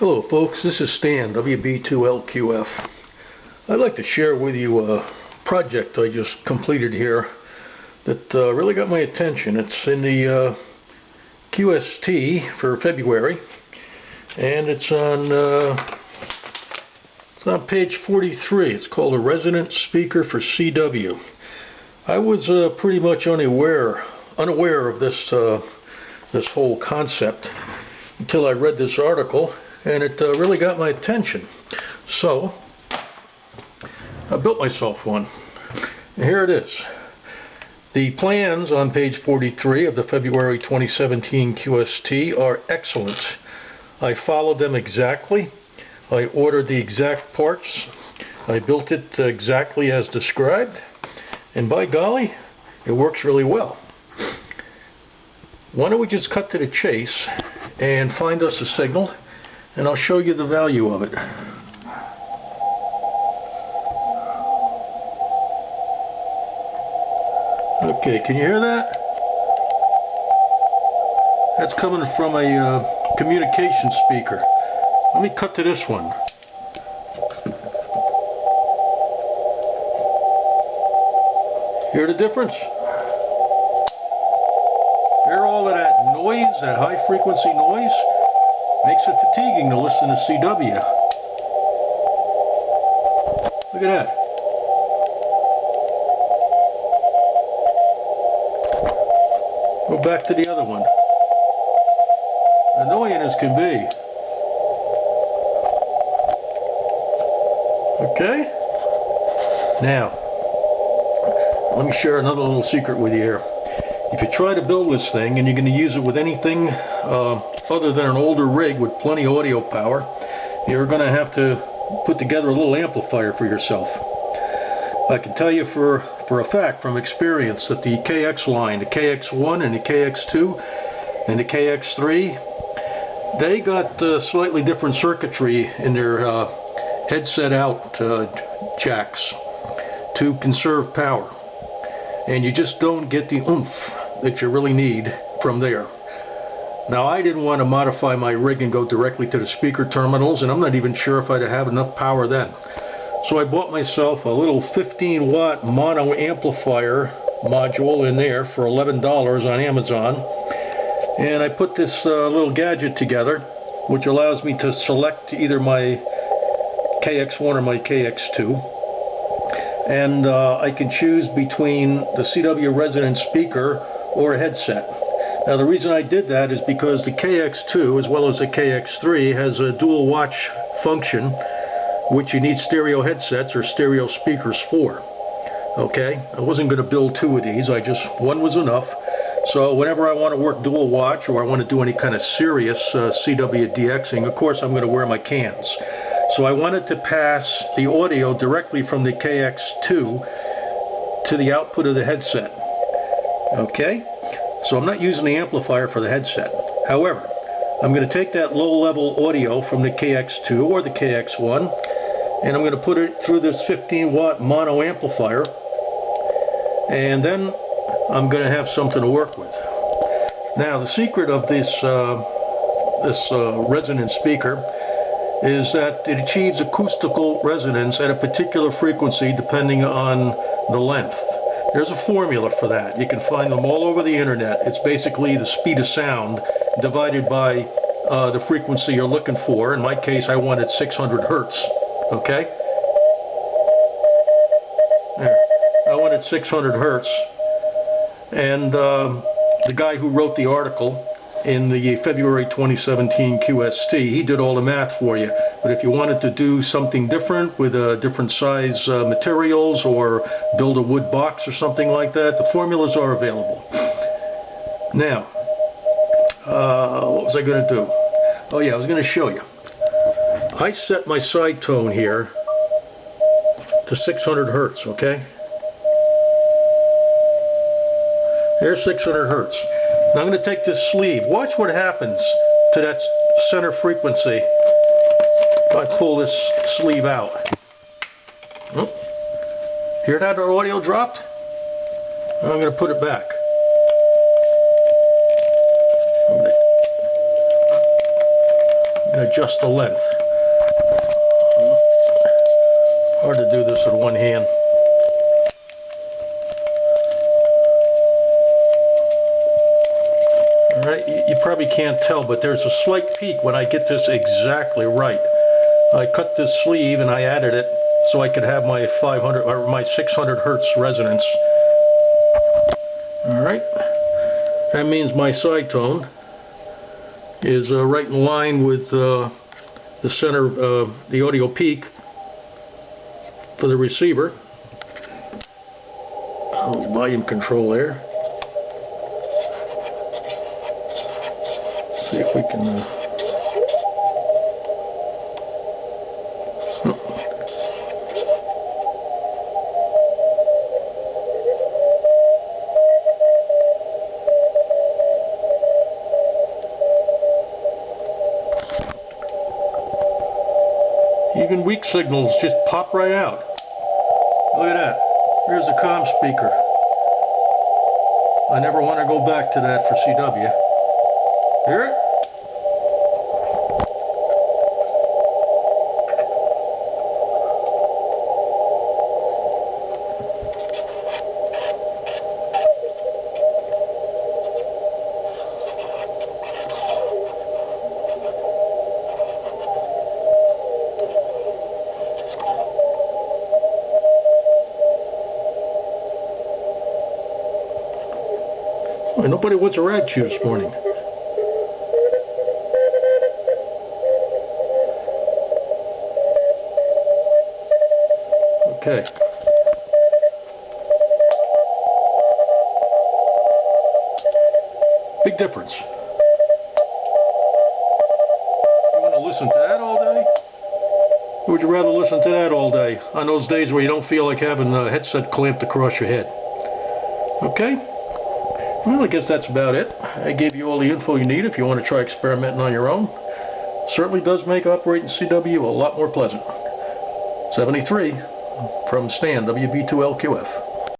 Hello folks, this is Stan, WB2LQF. I'd like to share with you a project I just completed here that really got my attention. It's in the QST for February, and it's on page 43. It's called a Resonant Speaker for CW. I was pretty much unaware of this whole concept until I read this article, and it really got my attention. So I built myself one. And here it is. The plans on page 43 of the February 2017 QST are excellent. I followed them exactly. I ordered the exact parts. I built it exactly as described, and by golly, it works really well. Why don't we just cut to the chase and find us a signal, and I'll show you the value of it. Okay, can you hear that? That's coming from a communication speaker. Let me cut to this one. Hear the difference? Hear all of that noise, that high frequency noise? Makes it fatiguing to listen to CW. Look at that. Go back to the other one. Annoying as can be. Okay? Now, let me share another little secret with you here. If you try to build this thing and you're going to use it with anything other than an older rig with plenty of audio power, you're going to have to put together a little amplifier for yourself. I can tell you for a fact from experience that the KX line, the KX1 and the KX2 and the KX3, they got slightly different circuitry in their headset out jacks to conserve power. And you just don't get the oomph that you really need from there. Now, I didn't want to modify my rig and go directly to the speaker terminals, and I'm not even sure if I'd have enough power then. So I bought myself a little 15-watt mono amplifier module in there for $11 on Amazon, and I put this little gadget together, which allows me to select either my KX1 or my KX2. And I can choose between the CW Resonant Speaker or a headset. Now, the reason I did that is because the KX2 as well as the KX3 has a dual watch function, which you need stereo headsets or stereo speakers for. Okay, I wasn't going to build two of these. One was enough. So whenever I want to work dual watch or I want to do any kind of serious CW DXing, of course I'm going to wear my cans. So I wanted to pass the audio directly from the KX2 to the output of the headset. Okay? So I'm not using the amplifier for the headset. However, I'm going to take that low-level audio from the KX2 or the KX1, and I'm going to put it through this 15-watt mono amplifier, and then I'm going to have something to work with. Now, the secret of this resonant speaker is that it achieves acoustical resonance at a particular frequency depending on the length. There's a formula for that. You can find them all over the internet. It's basically the speed of sound divided by the frequency you're looking for. In my case, I wanted 600 hertz. Okay? There. I wanted 600 hertz. And the guy who wrote the article in the February 2017 QST, he did all the math for you. But if you wanted to do something different with different size materials or build a wood box or something like that, the formulas are available. Now, what was I going to do? Oh yeah, I was going to show you. I set my side tone here to 600 hertz, okay? There's 600 hertz. Now I'm going to take this sleeve. Watch what happens to that center frequency if I pull this sleeve out. Oh. Hear that audio dropped? I'm going to put it back. and adjust the length. Hard to do this with one hand. Alright, you probably can't tell, but there's a slight peak when I get this exactly right. I cut this sleeve and I added it so I could have my 500 or my 600 hertz resonance. Alright, that means my side tone is right in line with the center, the audio peak for the receiver. Volume control there. See if we can. Even weak signals just pop right out. Look at that. Here's a CWspeaker. I never want to go back to that for CW. Hear it? Well, nobody wants a rag chew this morning. Okay. Big difference. You want to listen to that all day? Or would you rather listen to that all day on those days where you don't feel like having a headset clamped across your head? Okay? Well, I guess that's about it. I gave you all the info you need if you want to try experimenting on your own. Certainly does make operating CW a lot more pleasant. 73 from Stan, WB2LQF.